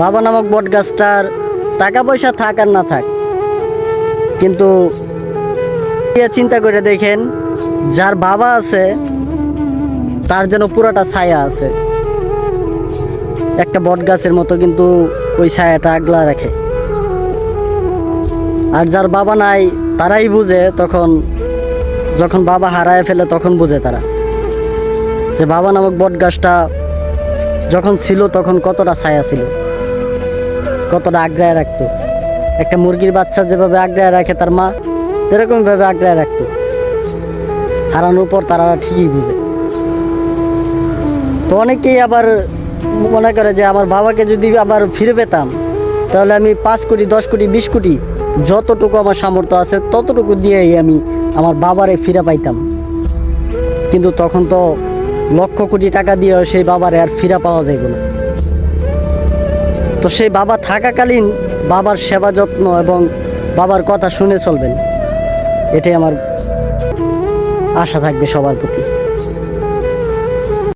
বাবা নামক বট গাছটার টাকা পয়সা থাক আর না থাক, কিন্তু চিন্তা করে দেখেন, যার বাবা আছে তার যেন পুরাটা ছায়া আছে, একটা বট গাছের মতো কিন্তু ওই ছায়াটা আগলা রাখে। আর যার বাবা নাই তারাই বুঝে, তখন যখন বাবা হারায় ফেলে তখন বুঝে তারা যে বাবা নামক বট গাছটা যখন ছিল তখন কতটা ছায়া ছিল, কতটা আগ্রায় রাখতো। একটা মুরগির বাচ্চা যেভাবে আগ্রায় রাখে তার মা, এরকমভাবে আগ্রায় রাখতো। হারানোর পর তারা ঠিকই বুঝে। তো অনেকেই আবার মনে করে যে আমার বাবাকে যদি আবার ফিরে পেতাম তাহলে আমি 5 কোটি 10 কোটি 20 কোটি যতটুকু আমার সামর্থ্য আছে ততটুকু দিয়েই আমি আমার বাবারে ফিরে পাইতাম। কিন্তু তখন তো লক্ষ কোটি টাকা দিয়েও সেই বাবারে আর ফিরে পাওয়া যাইব না। তো সেই বাবা থাকাকালীন বাবার সেবা যত্ন এবং বাবার কথা শুনে চলবেন, এটাই আমার আশা থাকবে সবার প্রতি।